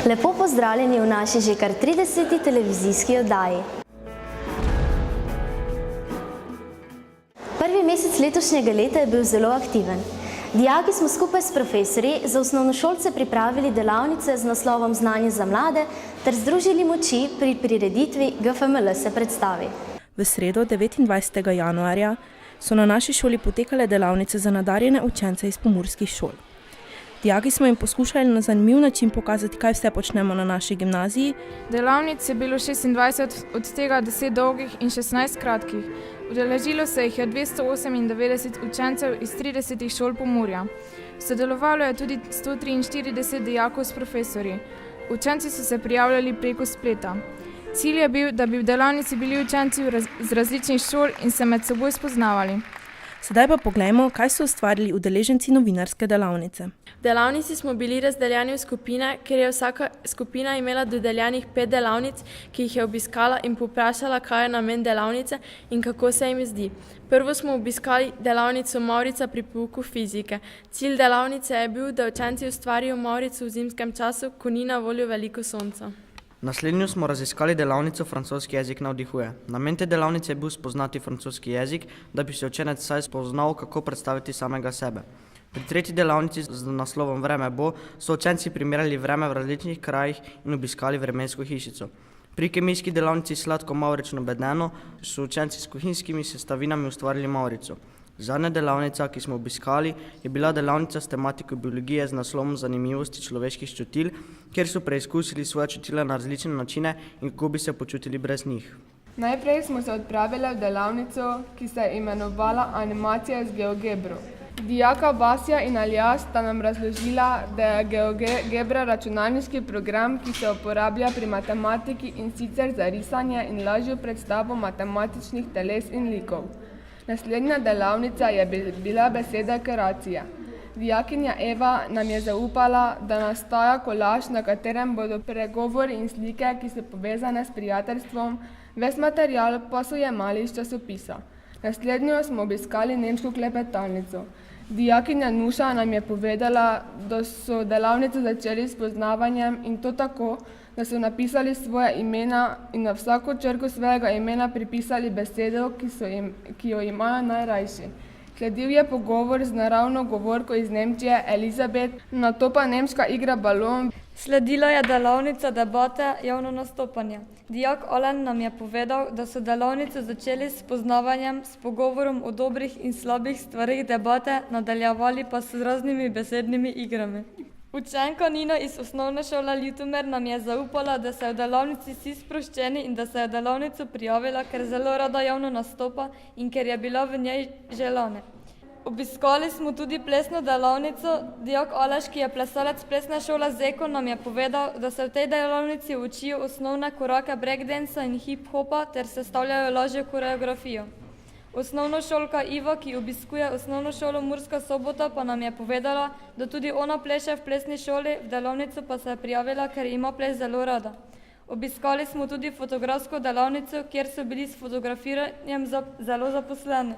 Lepo pozdravljeni v naši že kar 30. televizijski oddaji. Prvi mesec letošnjega leta je bil zelo aktiven. Dijaki smo skupaj s profesorji za osnovnošolce pripravili delavnice z naslovom Znanje za mlade ter združili moči pri prireditvi GFML se predstavi. V sredo 29. januarja so na naši šoli potekale delavnice za nadarjene učence iz pomurskih šol. Dijaki smo jim poskušali na zanimiv način pokazati, kaj vse počnemo na naši gimnaziji. Delavnic je bilo 26, od tega 10 dolgih in 16 kratkih. Udeležilo se jih je 298 učencev iz 30 šol Pomurja. Sodelovalo je tudi 143 dijakov s profesorji. Učenci so se prijavljali preko spleta. Cilj je bil, da bi v delavnici bili učenci z različnih šol in se med seboj spoznavali. Sedaj pa poglejmo, kaj so ustvarili udeleženci novinarske delavnice. V delavnici smo bili razdeljeni v skupine, ker je vsaka skupina imela dodeljenih 5 delavnic, ki jih je obiskala in poprašala, kaj je namen delavnice in kako se jim zdi. Prvo smo obiskali delavnico Mavrica pri pouku fizike. Cilj delavnice je bil, da učenci ustvarijo mavrico v zimskem času, ko ni na voljo veliko sonca. Naslednjo smo raziskali delavnico Francoski jezik navdihuje. Namen te delavnice je bil spoznati francoski jezik, da bi se učenec vsaj spoznal, kako predstaviti samega sebe. Pri tretji delavnici z naslovom Vreme bo so učenci primerjali vreme v različnih krajih in obiskali vremensko hišico. Pri kemijski delavnici Sladko mavrično bedeno so učenci s kuhinjskimi sestavinami ustvarili mavrico. Zadnja delavnica, ki smo obiskali, je bila delavnica s tematiko biologije z naslovom Zanimivosti človeških čutil, kjer so preizkusili svoje čutila na različne načine in kako bi se počutili brez njih. Najprej smo se odpravili v delavnico, ki se je imenovala Animacija z GeoGebro. Dijaka Vasja in Aljaž sta nam razložila, da je GeoGebra računalniški program, ki se uporablja pri matematiki in sicer za risanje in lažjo predstavo matematičnih teles in likov. Naslednja delavnica je bila beseda kreacija. Dijakinja Eva nam je zaupala, da nastaja kolaž, na katerem bodo pregovori in slike, ki so povezane s prijateljstvom, ves material pa so jemali iz časopisa. Naslednjo smo obiskali nemško klepetalnico. Dijakinja Nuša nam je povedala, da so delavnico začeli s poznavanjem in to tako, da so napisali svoje imena in na vsako črko svojega imena pripisali besedo, ki jo imajo najrajši. Sledil je pogovor z naravno govorko iz Nemčije Elizabet, nato pa nemška igra balon. Sledila je delavnica debate javno nastopanje. Dijak Alen nam je povedal, da so delavnico začeli s poznavanjem, s pogovorom o dobrih in slabih stvarih debate, nadaljevali pa s raznimi besednimi igrami. Učenka Nina iz osnovne šole Ljutomer nam je zaupala, da se v delavnici vsi sproščeni in da se je v delavnico prijavila, ker zelo rada javno nastopa in ker je bila v njej želana. Obiskali smo tudi plesno delavnico. Dijak Aleš, ki je plesalec plesne šole Zeko, nam je povedal, da se v tej delavnici učijo osnovne korake breakdansa in hip-hopa ter sestavljajo lažjo koreografijo. Osnovnošolka Iva, ki obiskuje osnovno šolo Murska Sobota, pa nam je povedala, da tudi ona pleše v plesni šoli, v delavnico pa se je prijavila, ker ima ples zelo rada. Obiskali smo tudi fotografsko delavnico, kjer so bili s fotografiranjem zelo zaposleni.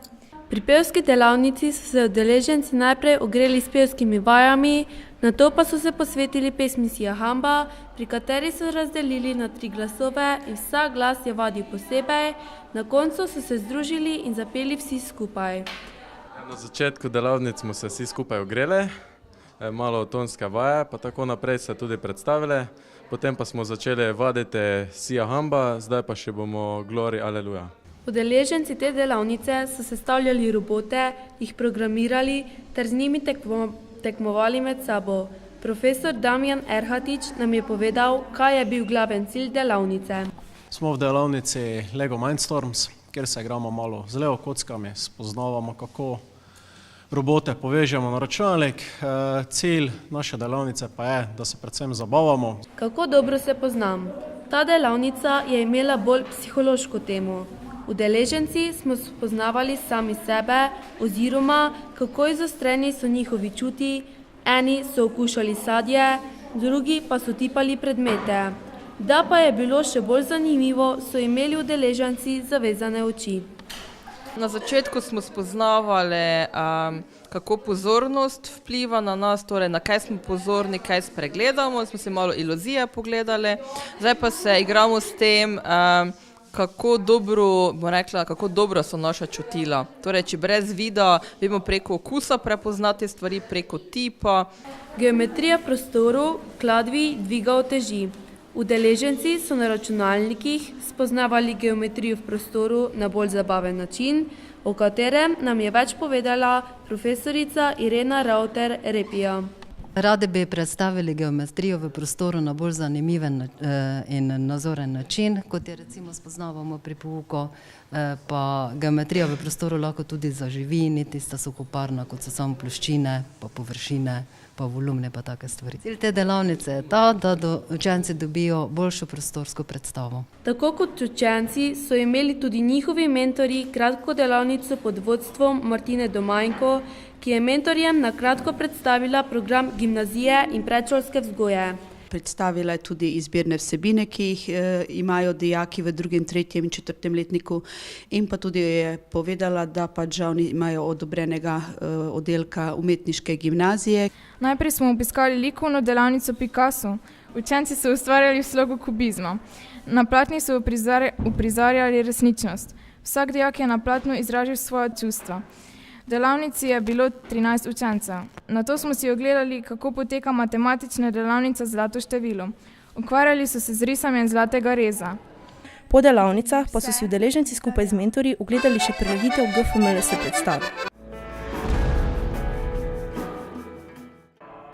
Pri pevski delavnici so se udeleženci najprej ogreli s pevskimi vajami, nato pa so se posvetili pesmi Sija Hamba, pri kateri so razdelili na 3 glasove in vsak glas je vadil posebej. Na koncu so se združili in zapeli vsi skupaj. Na začetku delavnic smo se vsi skupaj ogreli, malo tonske vaje, pa tako naprej se tudi predstavili. Potem pa smo začeli vaditi Sija Hamba, zdaj pa še bomo Glori Aleluja. Udeleženci te delavnice so sestavljali robote, jih programirali ter z njimi tekmovali med sabo. Profesor Damjan Erhatič nam je povedal, kaj je bil glaven cilj delavnice. Smo v delavnici Lego Mindstorms, kjer se igramo malo z Lego kockami, spoznavamo, kako robote povežemo na računalnik. Cilj naše delavnice pa je, da se predvsem zabavamo. Kako dobro se poznam. Ta delavnica je imela bolj psihološko temo. Udeleženci smo spoznavali sami sebe oziroma kako izostreni so njihovi čuti. Eni so okušali sadje, drugi pa so tipali predmete. Da pa je bilo še bolj zanimivo, so imeli udeleženci zavezane oči. Na začetku smo spoznavali, kako pozornost vpliva na nas, torej na kaj smo pozorni, kaj spregledamo, smo si malo iluzije pogledali, zdaj pa se igramo s tem, kako dobro so naša čutila. Torej, če brez vida vemo preko okusa prepoznati stvari, preko tipa. Geometrija prostorov, kladvi, dviga uteži. Udeleženci so na računalnikih spoznavali geometrijo v prostoru na bolj zabaven način, o katerem nam je več povedala profesorica Irena Rauter-Repija. Radi bi predstavili geometrijo v prostoru na bolj zanimiven in nazoren način, kot je recimo spoznavamo pri pouku, pa geometrija v prostoru lahko tudi zaživi, ni tista suhoparna, kot so samo ploščine, pa površine, pa volumne, pa take stvari. Cilj te delavnice je ta, da učenci dobijo boljšo prostorsko predstavo. Tako kot učenci so imeli tudi njihovi mentori kratko delavnico pod vodstvom Martine Domajnko, ki je mentorjem na kratko predstavila program gimnazije in predšolske vzgoje. Predstavila je tudi izbirne vsebine, ki jih imajo dijaki v 2., 3. in 4. letniku, in pa tudi je povedala, da pač žal imajo odobrenega oddelka umetniške gimnazije. Najprej smo obiskali likovno delavnico Picasso. Učenci so ustvarjali v slogu kubizma. Na platni so uprizarjali resničnost. Vsak dijak je na platnu izražil svoja čustva. V delavnici je bilo 13 učencev. Nato smo si ogledali, kako poteka matematična delavnica Zlato število. Ukvarjali so se z risanjem zlatega reza. Po delavnicah pa so si udeleženci skupaj z mentorji ogledali še prireditev GFMLS predstav.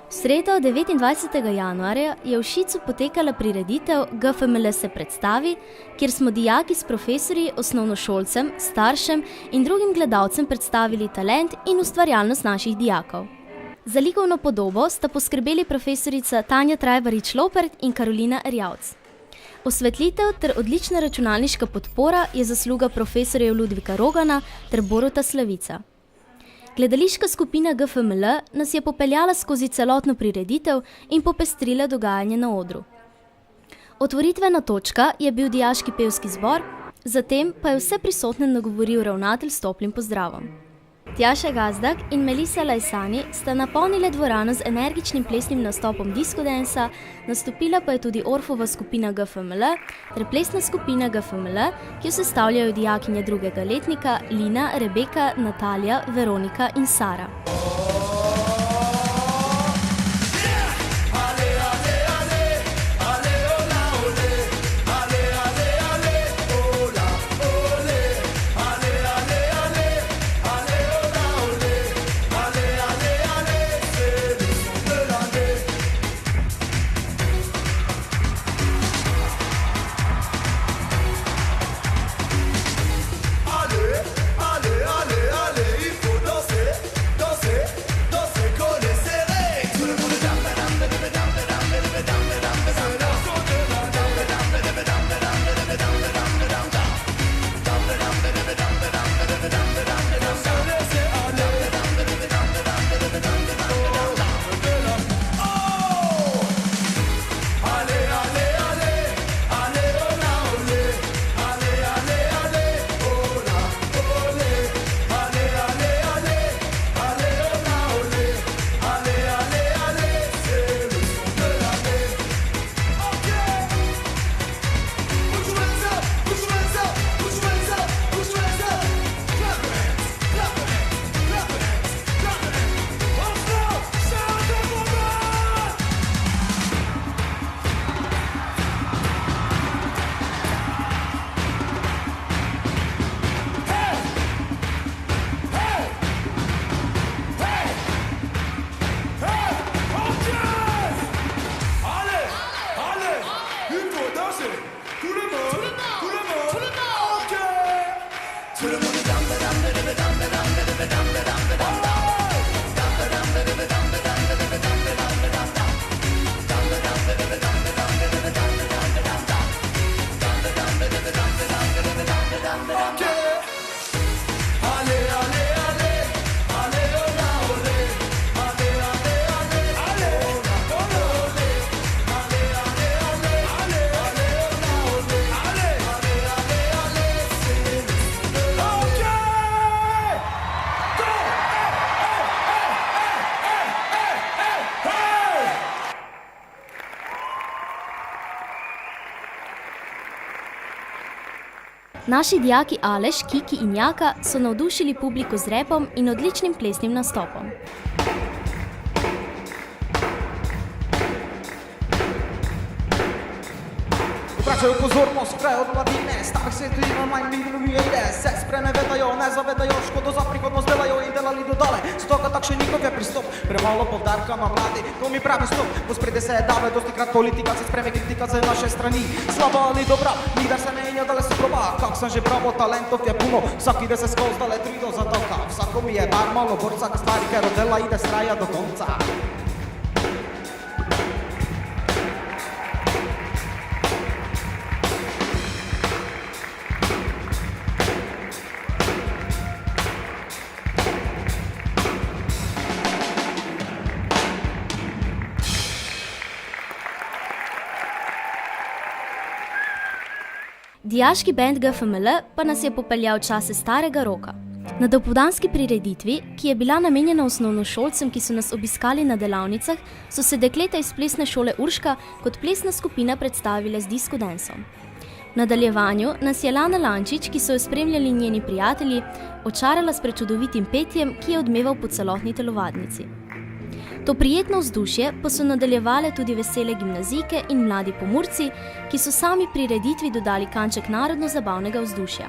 V sredo 29. januarja je v Šicu potekala prireditev GFMLS predstavi, kjer smo dijaki s profesorji, osnovnošolcem, staršem in drugim gledalcem predstavili talent in ustvarjalnost naših dijakov. Za likovno podobo sta poskrbeli profesorica Tanja Trajbarič-Lopert in Karolina Erjavc. Osvetlitev ter odlična računalniška podpora je zasluga profesorjev Ludvika Rogana ter Boruta Slavica. Gledališka skupina GFML nas je popeljala skozi celotno prireditev in popestrila dogajanje na odru. Otvoritvena točka je bil dijaški pevski zbor, zatem pa je vse prisotne nagovoril ravnatelj s toplim pozdravom. Tjaša Gazdak in Melisa Lajsani sta napolnile dvorano z energičnim plesnim nastopom disco dansa, nastopila pa je tudi Orfova skupina GFML ter plesna skupina GFML, ki jo sestavljajo dijakinje 2. letnika Lina, Rebeka, Natalija, Veronika in Sara. Naši dijaki Aleš, Kiki in Jaka so navdušili publiko z repom in odličnim plesnim nastopom. Obračajo pozornost prej od mladine, stavih se tudi na manj minuje ide, se sprenevedajo, ne zavedajo, škodo za prihodnost delajo in delali dodale, stoga takšen njihov je pristop, premalo povdarka na mladi, to mi pravi stop, posprede se je dave, dosti krat politika se spreme kritika z naše strani, slaba ali dobra, nikdar se ne inja, dale se proba, kak sem že pravo, talentov je puno, vsak ide se skozi, dale trudo za dolka, vsako mi je bar malo borca, k stvari, ker od dela ide straja do konca. Dijaški bend GFML pa nas je popeljal čase starega roka. Na dopoldanski prireditvi, ki je bila namenjena osnovnošolcem, ki so nas obiskali na delavnicah, so se dekleta iz plesne šole Urška kot plesna skupina predstavile z disco dansom. V nadaljevanju nas je Lana Lančič, ki so jo spremljali njeni prijatelji, očarala s prečudovitim petjem, ki je odmeval po celotni telovadnici. To prijetno vzdušje pa so nadaljevale tudi vesele gimnazijke in mladi Pomurci, ki so sami prireditvi dodali kanček narodno-zabavnega vzdušja.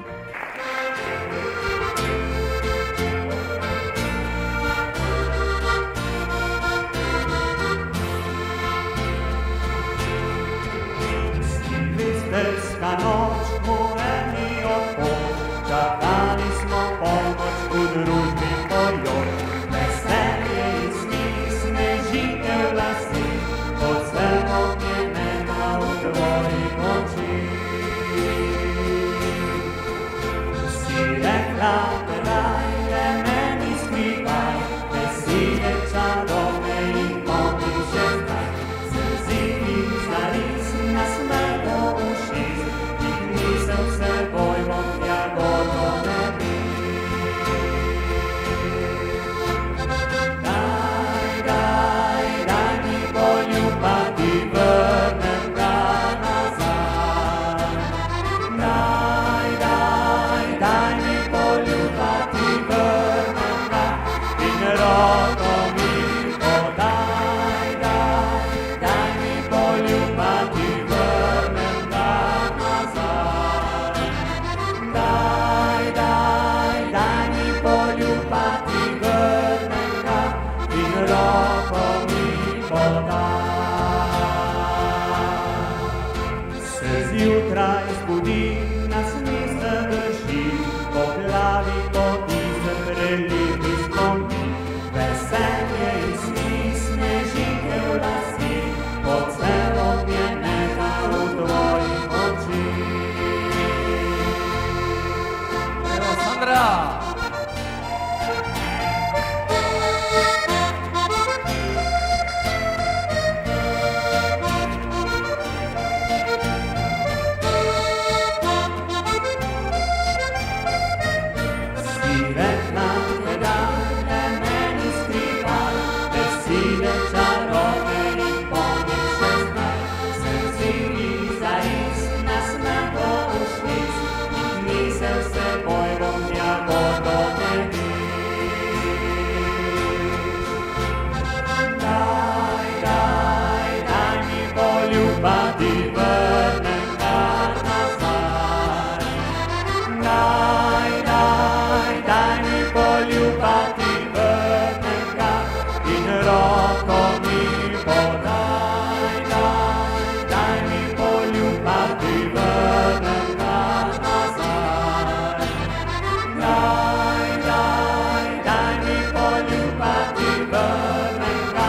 Silvestrska noč, moreni odpor, čakali smo polnoč v družbi mojoj. Veselje in smih, snežinke v lasih, odsev ognjena v tvojih očih. Si rekla, rajde meni skrivaj, besede čarobne in pomni še zdaj. Slziti zaris nasmeh do ušic, in misel s seboj bom jagodo ne bi. Daj mi poljubati, vrnem ga nazaj. Daj mi poljubati, vrnem ga in roko mi podaj. Daj mi poljubati, vrnem ga nazaj. Daj mi poljubati, vrnem ga in roko mi podaj. Se zjutraj zbudim, nas misel drži, po glavi poti se prelivi spomin. Veselje in smih, snežinke v lasih, odsev ognjenega v tvojih očih. Evo, Sandra! Si rekla, daj meni skrivaj, besede čarobne in pomni še zdaj. Slziti zaris nasmeh do ušnic, in misel s seboj bom jagodo ne bi. Daj mi poljubati, vrnem ga nazaj. Daj mi poljubati, vrnem ga in roko mi podaj. Daj mi poljubati, vrnem ga nazaj. Daj mi poljubati, vrnem ga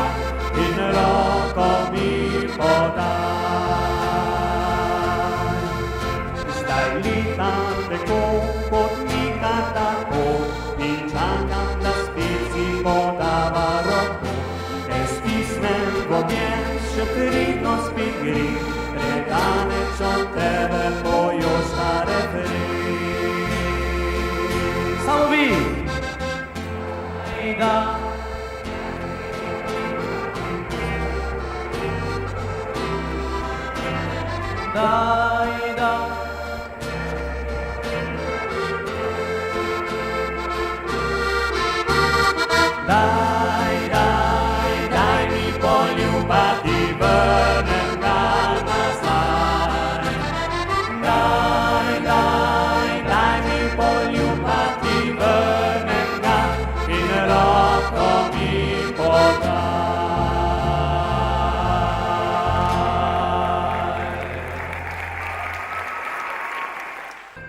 in roko mi podaj. Zdaj letam tako, kot nikdar tako, in čakam, da spet si podava roko. Te stisnem v objem, še pridno spet gre, predaleč od tebe pojošta refren. Samo vi! Daj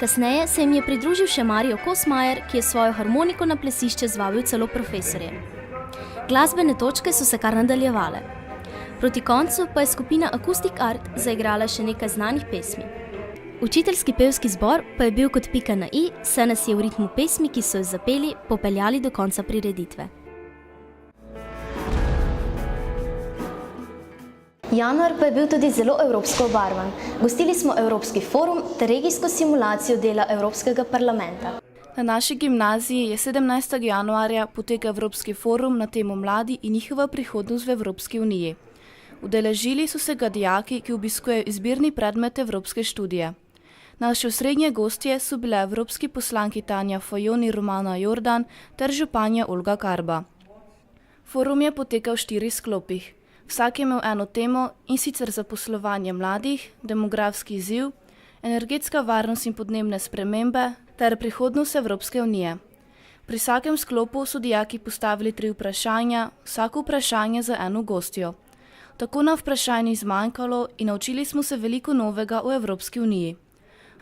Kasneje se jim je pridružil še Mario Kosmajer, ki je svojo harmoniko na plesišče zvabil celo profesorje. Glasbene točke so se kar nadaljevale. Proti koncu pa je skupina Acoustic Art zaigrala še nekaj znanih pesmi. Učiteljski pevski zbor pa je bil kot pika na i, saj nas je v ritmu pesmi, ki so jo zapeli, popeljali do konca prireditve. Januar pa je bil tudi zelo evropsko obarvan. Gostili smo Evropski forum ter regijsko simulacijo dela Evropskega parlamenta. Na naši gimnaziji je 17. januarja potekal Evropski forum na temo mladi in njihova prihodnost v Evropski uniji. Udeležili so se ga dijaki, ki obiskujejo izbirni predmet evropske študije. Naši osrednje gostje so bile evropski poslanki Tanja Fajon in Romana Jordan ter županja Olga Karba. Forum je potekal v 4 sklopih. Vsak je imel eno temo, in sicer zaposlovanje mladih, demografski izziv, energetska varnost in podnebne spremembe ter prihodnost Evropske unije. Pri vsakem sklopu so dijaki postavili 3 vprašanja, vsako vprašanje za eno gostjo. Tako na vprašanji zmanjkalo in naučili smo se veliko novega o Evropski uniji.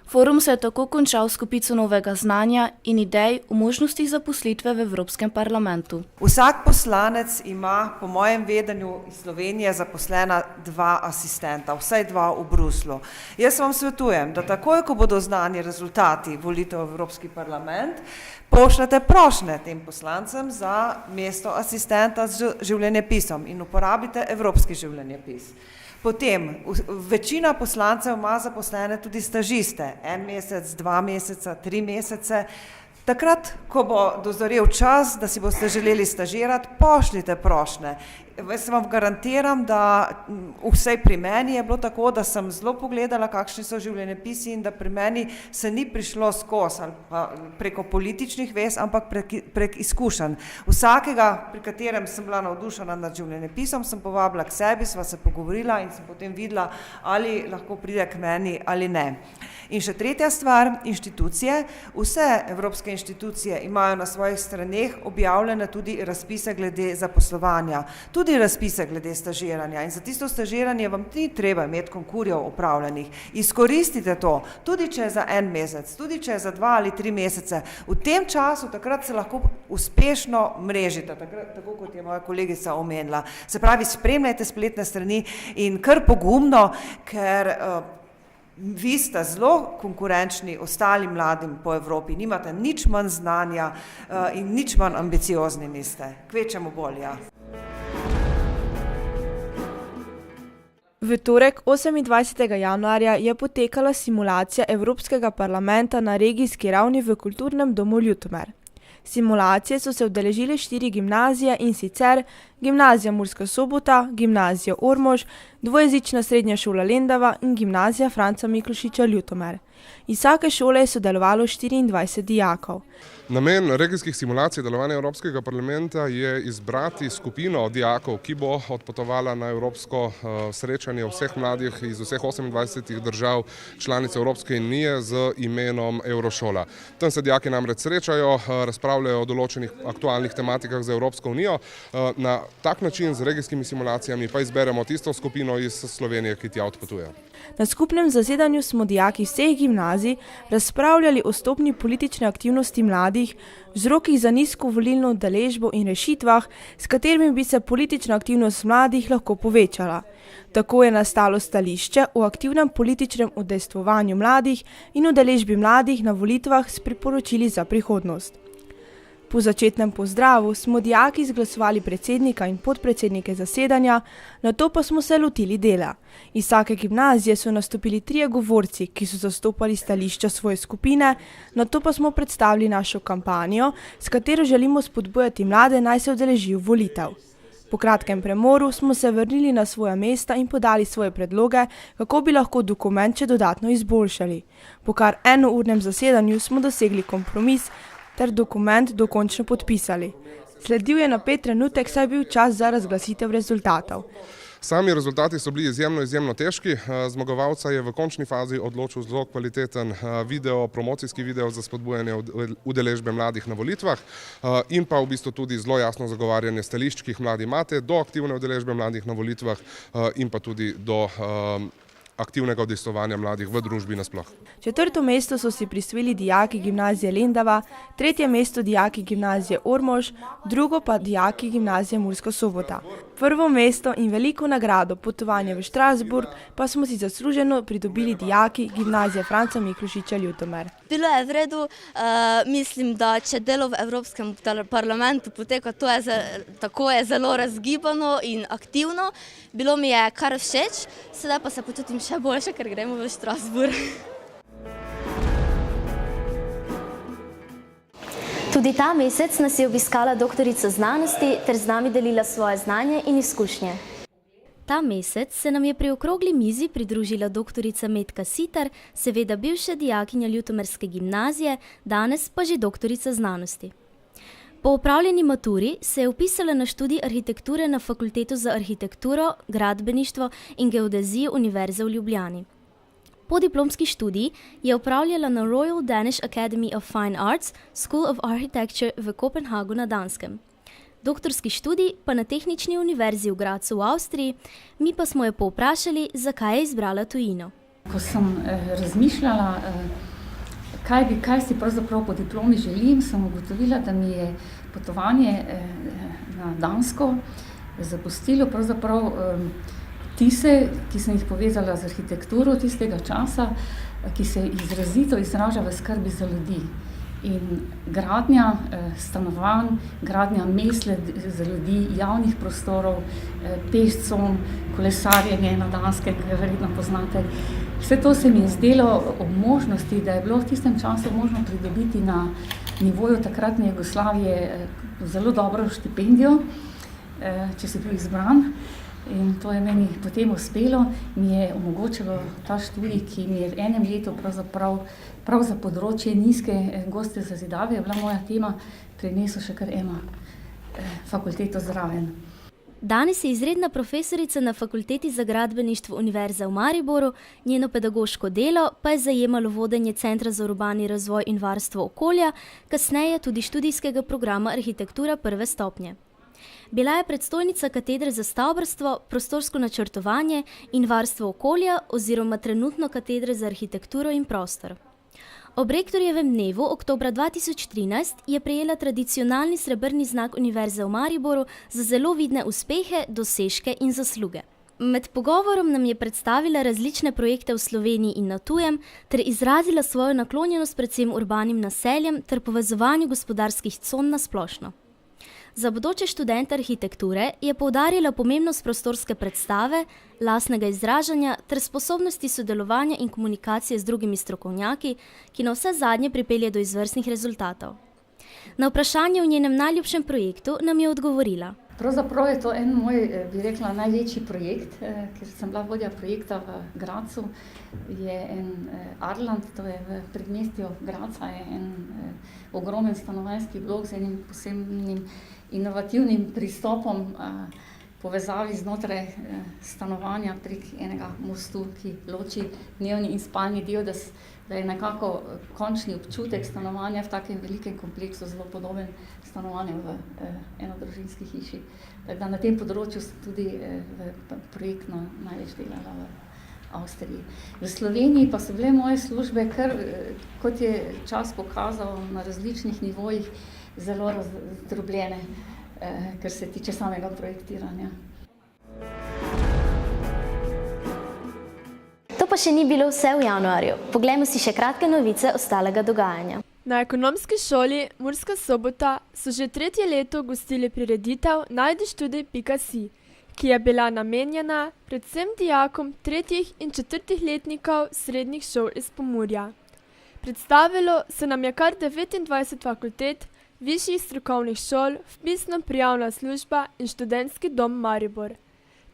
Forum se je tako končal s kopico novega znanja in idej o možnostih zaposlitve v Evropskem parlamentu. Vsak poslanec ima, po mojem vedenju, iz Slovenije zaposlena 2 asistenta, vsaj 2 v Bruslu. Jaz vam svetujem, da takoj, ko bodo znani rezultati volitev v Evropski parlament, pošljete prošnje tem poslancem za mesto asistenta z življenjepisom in uporabite evropski življenjepis. Potem, večina poslancev ima zaposlene tudi stažiste, 1 mesec, 2 meseca, 3 mesece. Takrat, ko bo dozorel čas, da si boste želeli stažirati, pošljite prošnje. Jaz vam garantiram, da vsaj pri meni je bilo tako, da sem zelo pogledala, kakšni so življenjepisi in da pri meni se ni prišlo skozi ali pa preko političnih vez, ampak prek izkušenj. Vsakega, pri katerem sem bila navdušena nad življenjepisom, sem povabila k sebi, sva se pogovorila in sem potem videla, ali lahko pride k meni ali ne. In še tretja stvar, inštitucije. Vse evropske inštitucije imajo na svojih straneh objavljene tudi razpise glede zaposlovanja, tudi razpise glede stažiranja. In za tisto stažiranje vam ni treba imeti konkurjev opravljenih. Izkoristite to, tudi če je za 1 mesec, tudi če je za 2 ali 3 mesece. V tem času takrat se lahko uspešno mrežite, tako kot je moja kolegica omenila. Se pravi, spremljajte spletne strani in kar pogumno, ker vi ste zelo konkurenčni ostalim mladim po Evropi, nimate nič manj znanja in nič manj ambiciozni niste. Kvečemo bolj, ja. V torek 28. januarja je potekala simulacija Evropskega parlamenta na regijski ravni v Kulturnem domu Ljutomer. Simulacije so se udeležile 4 gimnazije, in sicer Gimnazija Murska Sobota, Gimnazija Ormož, dvojezična srednja šola Lendava in Gimnazija Franca Miklošiča Ljutomer. Iz vsake šole je sodelovalo 24 dijakov. Namen regijskih simulacij delovanja Evropskega parlamenta je izbrati skupino dijakov, ki bo odpotovala na evropsko srečanje vseh mladih iz vseh 28 držav članic Evropske unije z imenom Eurošola. Tam se dijaki namreč srečajo, razpravljajo o določenih aktualnih tematikah za Evropsko unijo. Na tak način z regijskimi simulacijami pa izberemo tisto skupino iz Slovenije, ki tja odpotuje. Na skupnem zasedanju smo dijaki vseh gimnazij razpravljali o stopnji politične aktivnosti mladih, vzrokih za nizko volilno udeležbo in rešitvah, s katerimi bi se politična aktivnost mladih lahko povečala. Tako je nastalo stališče o aktivnem političnem udejstvovanju mladih in udeležbi mladih na volitvah s priporočili za prihodnost. Po začetnem pozdravu smo dijaki izglasovali predsednika in podpredsednike zasedanja, nato pa smo se lotili dela. Iz vsake gimnazije so nastopili 3 govorci, ki so zastopali stališča svoje skupine, nato pa smo predstavili našo kampanjo, s katero želimo spodbujati mlade, naj se udeležijo volitev. Po kratkem premoru smo se vrnili na svoja mesta in podali svoje predloge, kako bi lahko dokument še dodatno izboljšali. Po kar 1-urnem zasedanju smo dosegli kompromis ter dokument dokončno podpisali. Sledil je napet trenutek, saj je bil čas za razglasitev rezultatov. Sami rezultati so bili izjemno težki. Zmagovalca je v končni fazi odločil zelo kvaliteten promocijski video za spodbujanje udeležbe mladih na volitvah in pa v bistvu tudi zelo jasno zagovarjanje stališč, ki jih mladi imate do aktivne udeležbe mladih na volitvah in pa tudi do aktivnega udejstvovanja mladih v družbi nasploh. 4. mesto so si prisvojili dijaki gimnazije Lendava, 3. mesto dijaki gimnazije Ormož, 2. pa dijaki gimnazije Murska Sobota. 1. mesto in veliko nagrado potovanje v Strasbourg pa smo si zasluženo pridobili dijaki gimnazije Franca Miklošiča Ljutomer. Bilo je v redu, mislim, da če delo v Evropskem parlamentu poteka, tako je zelo razgibano in aktivno. Bilo mi je kar všeč, sedaj pa se počutim še boljše, ker gremo v Strasbourg. Tudi ta mesec nas je obiskala doktorica znanosti ter z nami delila svoje znanje in izkušnje. Ta mesec se nam je pri okrogli mizi pridružila doktorica Metka Sitar, seveda bivša dijakinja Ljutomerske gimnazije, danes pa že doktorica znanosti. Po opravljeni maturi se je vpisala na študij arhitekture na Fakulteto za arhitekturo, gradbeništvo in geodezijo Univerze v Ljubljani. Podiplomski študij je opravljala na Royal Danish Academy of Fine Arts, School of Architecture v Kopenhagu na Danskem. Doktorski študij pa na Tehnični univerzi v Gradcu v Avstriji, mi pa smo jo povprašali, zakaj je izbrala tujino. Ko sem razmišljala, kaj si pravzaprav po diplomi želim, sem ugotovila, da mi je potovanje na Dansko zapustilo pravzaprav vtise, ki sem jih povezala z arhitekturo tistega časa, ki se izrazito izraža v skrbi za ljudi. In gradnja stanovanj, gradnja mest za ljudi, javnih prostorov, pešcom, kolesarjenje na Danskem, ki ga verjetno poznate. Vse to se mi je zdelo ob možnosti, da je bilo v tistem času možno pridobiti na nivoju takratne Jugoslavije zelo dobro štipendijo, če si bil izbran. In to je meni potem uspelo, mi je omogočilo ta študij, ki mi je v enem letu prav za področje nizke goste zazidave je bila moja tema, prinesel še kar eno fakulteto zraven. Danes je izredna profesorica na Fakulteti za gradbeništvo Univerze v Mariboru, njeno pedagoško delo pa je zajemalo vodenje Centra za urbani razvoj in varstvo okolja, kasneje tudi študijskega programa arhitektura prve stopnje. Bila je predstojnica katedre za stavbarstvo, prostorsko načrtovanje in varstvo okolja oziroma trenutno katedre za arhitekturo in prostor. Ob rektorjevem dnevu oktobra 2013 je prejela tradicionalni srebrni znak Univerze v Mariboru za zelo vidne uspehe, dosežke in zasluge. Med pogovorom nam je predstavila različne projekte v Sloveniji in na tujem ter izrazila svojo naklonjenost predvsem urbanim naseljem ter povezovanju gospodarskih con na splošno. Za bodoče študente arhitekture je poudarila pomembnost prostorske predstave, lastnega izražanja ter sposobnosti sodelovanja in komunikacije z drugimi strokovnjaki, ki na vse zadnje pripelje do izvrstnih rezultatov. Na vprašanje o njenem najljubšem projektu nam je odgovorila. Pravzaprav je to en moj, bi rekla, največji projekt, ker sem bila vodja projekta v Gradcu, je en Arland, to je v predmestju Gradca, je en ogromen stanovanjski blok z enim posebnim inovativnim pristopom povezavi znotraj stanovanja prek enega mostu, ki loči dnevni in spalni del, da je nekako končni občutek stanovanja v takem velikem kompleksu zelo podoben stanovanju v enodružinski hiši. Tako da na tem področju sem tudi projektno največ delala v Avstriji. V Sloveniji pa so bile moje službe, kar, kot je čas pokazal, na različnih nivojih zelo razdrobljene, kar se tiče samega projektiranja. To pa še ni bilo vse v januarju. Poglejmo si še kratke novice ostalega dogajanja. Na Ekonomski šoli Murska Sobota so že 3. leto gostili prireditev najdištudij.si, ki je bila namenjena predvsem dijakom 3. in 4. letnikov srednjih šol iz Pomurja. Predstavilo se nam je kar 29 fakultet, višjih strokovnih šol, vpisno-prijavna služba in študentski dom Maribor.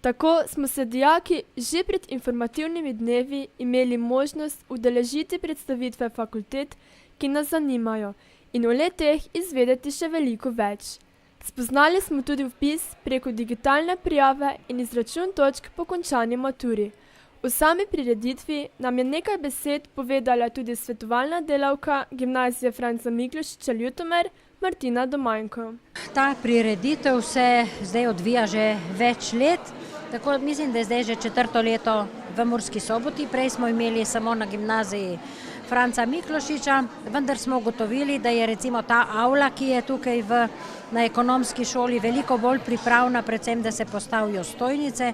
Tako smo se dijaki že pred informativnimi dnevi imeli možnost udeležiti predstavitve fakultet, ki nas zanimajo, in o le-teh izvedeti še veliko več. Spoznali smo tudi vpis preko digitalne prijave in izračun točk po končani maturi. O sami prireditvi nam je nekaj besed povedala tudi svetovalna delavka Gimnazije Franca Miklošiča Ljutomer, Martina Domajnko. Ta prireditev se zdaj odvija že več let, tako mislim, da je zdaj že 4. leto v Murski Soboti, prej smo imeli samo na gimnaziji Franca Miklošiča, vendar smo ugotovili, da je recimo ta avla, ki je tukaj na ekonomski šoli, veliko bolj pripravna, predvsem, da se postavijo stojnice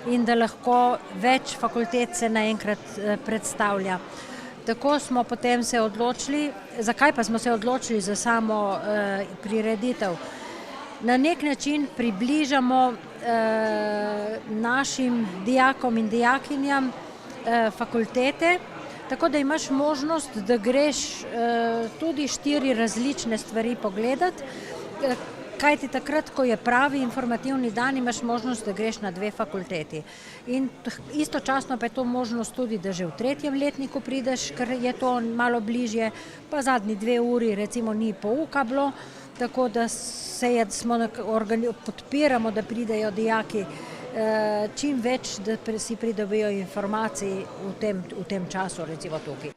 in da lahko več fakultet se naenkrat predstavlja. Tako smo potem se odločili, zakaj pa smo se odločili za samo prireditev. Na nek način približamo našim dijakom in dijakinjam fakultete, tako da imaš možnost, da greš tudi 4 različne stvari pogledati, kajti takrat, ko je pravi informativni dan, imaš možnost, da greš na 2 fakulteti. In istočasno pa je to možnost tudi, da že v 3. letniku prideš, ker je to malo bližje, pa zadnji 2 uri recimo ni pouka bilo, tako da podpiramo, da pridejo dijaki čim več, da si pridobijo informacij v tem času, recimo tukaj.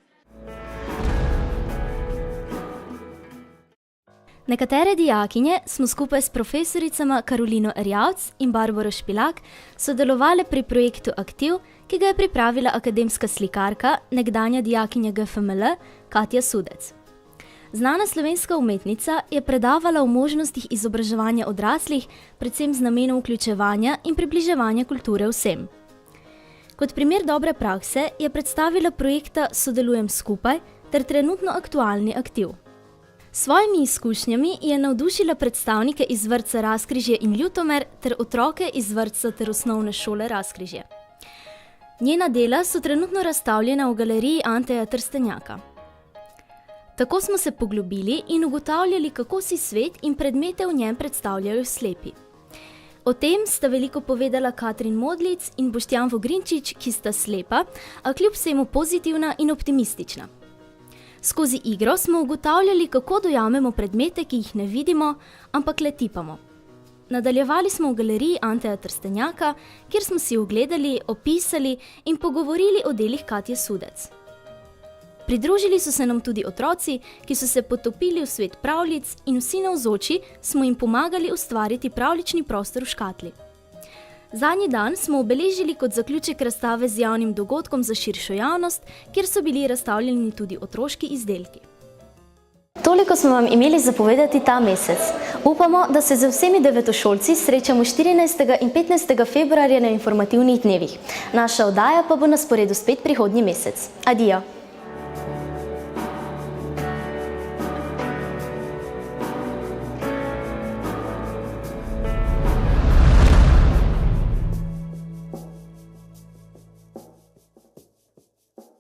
Nekatere dijakinje smo skupaj s profesoricama Karolino Erjavc in Barbaro Špilak sodelovali pri projektu Aktiv, ki ga je pripravila akademska slikarka, nekdanja dijakinja GFML Katja Sudec. Znana slovenska umetnica je predavala o možnostih izobraževanja odraslih, predvsem z namenom vključevanja in približevanja kulture vsem. Kot primer dobre prakse je predstavila projekta Sodelujem skupaj ter trenutno aktualni Aktiv. S svojimi izkušnjami je navdušila predstavnike iz vrtca Razkrižje in Ljutomer ter otroke iz vrtca ter osnovne šole Razkrižje. Njena dela so trenutno razstavljena v galeriji Anteja Trstenjaka. Tako smo se poglobili in ugotavljali, kako si svet in predmete v njem predstavljajo slepi. O tem sta veliko povedala Katrin Modlic in Boštjan Vogrinčič, ki sta slepa, a kljub vsemu pozitivna in optimistična. Skozi igro smo ugotavljali, kako dojamemo predmete, ki jih ne vidimo, ampak le tipamo. Nadaljevali smo v galeriji Anteja Trstenjaka, kjer smo si ogledali, opisali in pogovorili o delih Katje Sudec. Pridružili so se nam tudi otroci, ki so se potopili v svet pravljic in vsi navzoči smo jim pomagali ustvariti pravljični prostor v škatli. Zadnji dan smo obeležili kot zaključek razstave z javnim dogodkom za širšo javnost, kjer so bili razstavljeni tudi otroški izdelki. Toliko smo vam imeli zapovedati ta mesec. Upamo, da se z vsemi devetošolci srečamo 14. in 15. februarja na informativnih dnevih. Naša oddaja pa bo na sporedu spet prihodnji mesec. Adijo!